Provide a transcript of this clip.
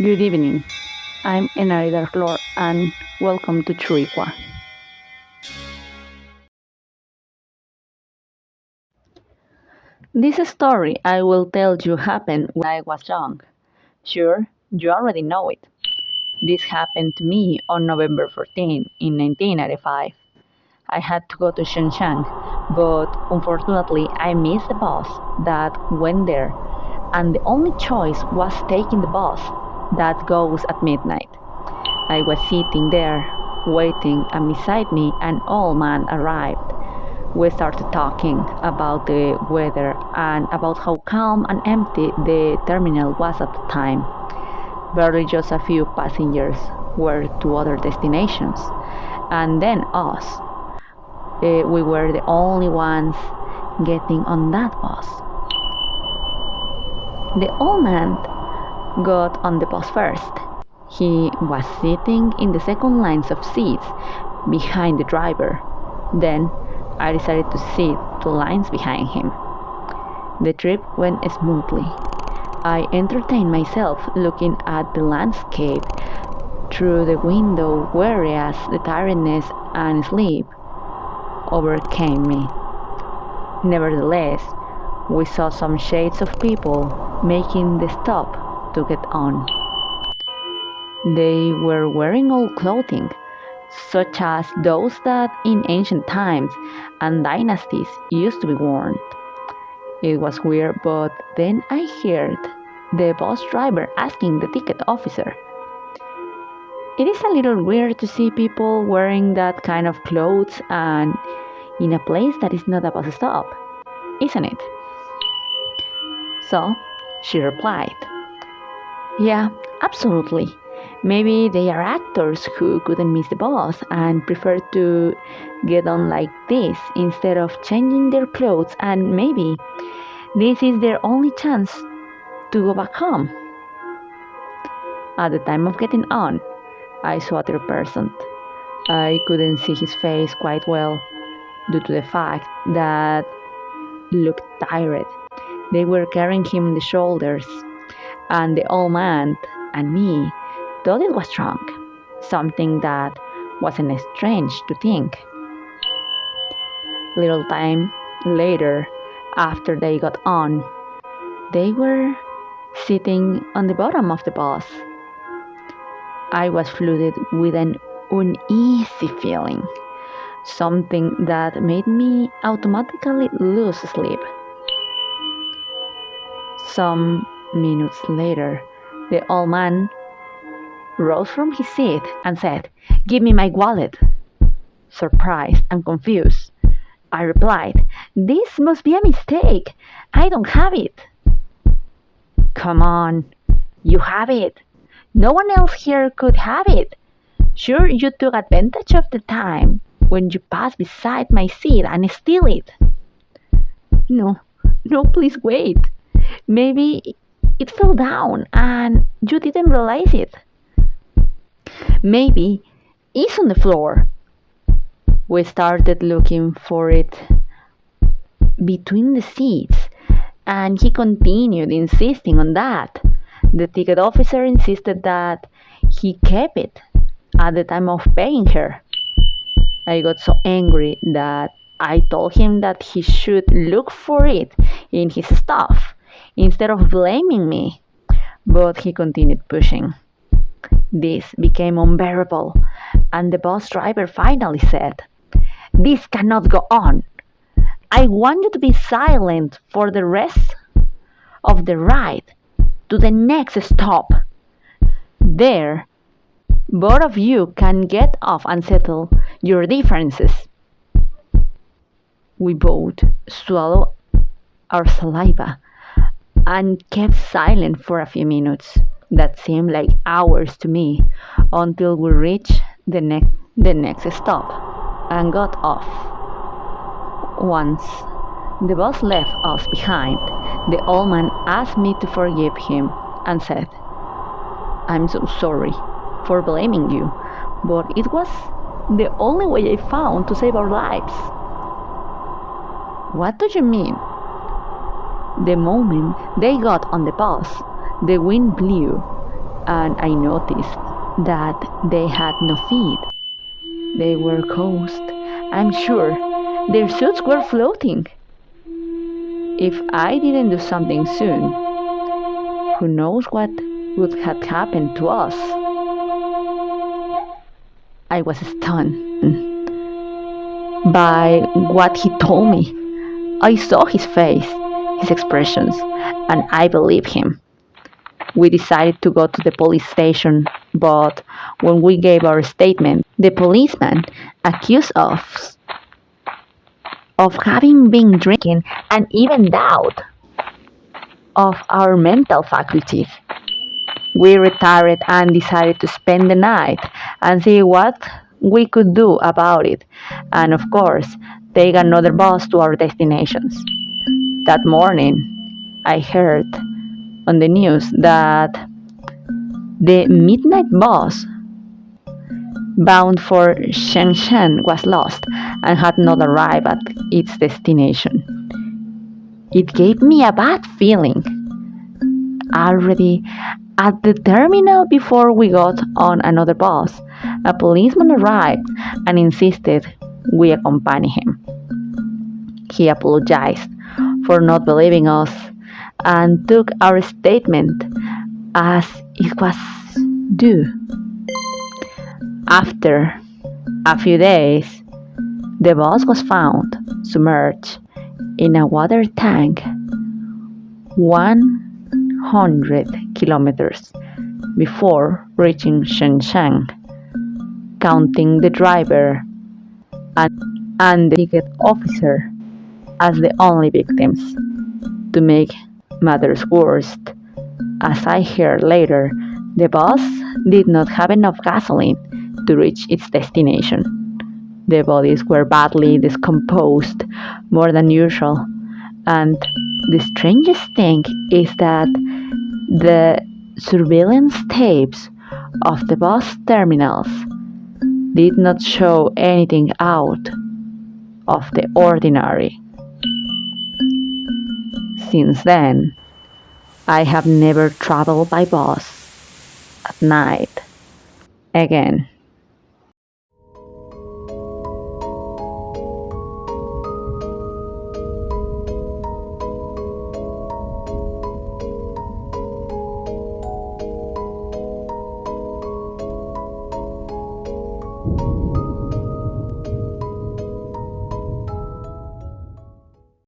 Good evening. I'm Enarida Flor and welcome to Churikua. This story I will tell you happened when I was young. Sure, you already know it. This happened to me on November 14 in 1995. I had to go to Shenzhen, but unfortunately I missed the bus that went there, and the only choice was taking the bus that goes at midnight. I was sitting there, waiting, and beside me an old man arrived. We started talking about the weather and about how calm and empty the terminal was at the time. Barely just a few passengers were to other destinations, and then us. We were the only ones getting on that bus. The old man got on the bus first. He was sitting in the second lines of seats behind the driver. Then I decided to sit 2 lines behind him. The trip went smoothly. I entertained myself looking at the landscape through the window, whereas the tiredness and sleep overcame me. Nevertheless, we saw some shades of people making the stop to get on. They were wearing old clothing, such as those that in ancient times and dynasties used to be worn. It was weird, but then I heard the bus driver asking the ticket officer, "It is a little weird to see people wearing that kind of clothes and in a place that is not a bus stop, isn't it?" So she replied, "Yeah, absolutely. Maybe they are actors who couldn't miss the bus and prefer to get on like this instead of changing their clothes, and maybe this is their only chance to go back home." At the time of getting on, I saw a third person. I couldn't see his face quite well due to the fact that he looked tired. They were carrying him on the shoulders, and the old man and me thought it was wrong, something that wasn't strange to think. Little time later, after they got on, they were sitting on the bottom of the bus. I was flooded with an uneasy feeling, something that made me automatically lose sleep. Some minutes later, the old man rose from his seat and said, "Give me my wallet." Surprised and confused, I replied, "This must be a mistake. I don't have it." "Come on, you have it. No one else here could have it. Sure, you took advantage of the time when you passed beside my seat and steal it." "No, no, please wait. Maybe it fell down and you didn't realize it. Maybe it's on the floor." We started looking for it between the seats, and he continued insisting on that. The ticket officer insisted that he kept it at the time of paying her. I got so angry that I told him that he should look for it in his stuff instead of blaming me, but he continued pushing. This became unbearable, and the bus driver finally said, "This cannot go on. I want you to be silent for the rest of the ride to the next stop. There, both of you can get off and settle your differences." We both swallowed our saliva and kept silent for a few minutes that seemed like hours to me, until we reached the next stop and got off. Once the bus left us behind, the old man asked me to forgive him and said, "I'm so sorry for blaming you, but it was the only way I found to save our lives." "What do you mean?" "The moment they got on the bus, the wind blew and I noticed that they had no feet. They were ghosts. I'm sure their suits were floating. If I didn't do something soon, who knows what would have happened to us? I was stunned by what he told me. I saw his face, his expressions, and I believed him. We decided to go to the police station, but when we gave our statement, the policeman accused us of having been drinking and even doubt of our mental faculties. We retired and decided to spend the night and see what we could do about it, and of course, take another bus to our destinations. That morning, I heard on the news that the midnight bus bound for Shenzhen was lost and had not arrived at its destination. It gave me a bad feeling. Already at the terminal before we got on another bus, a policeman arrived and insisted we accompany him. He apologized for not believing us and took our statement as it was due. After a few days, the bus was found submerged in a water tank 100 kilometers before reaching Shenzhen, counting the driver and the ticket officer as the only victims. To make matters worse, as I heard later, the bus did not have enough gasoline to reach its destination. The bodies were badly decomposed, more than usual, and the strangest thing is that the surveillance tapes of the bus terminals did not show anything out of the ordinary. Since then, I have never traveled by bus at night again.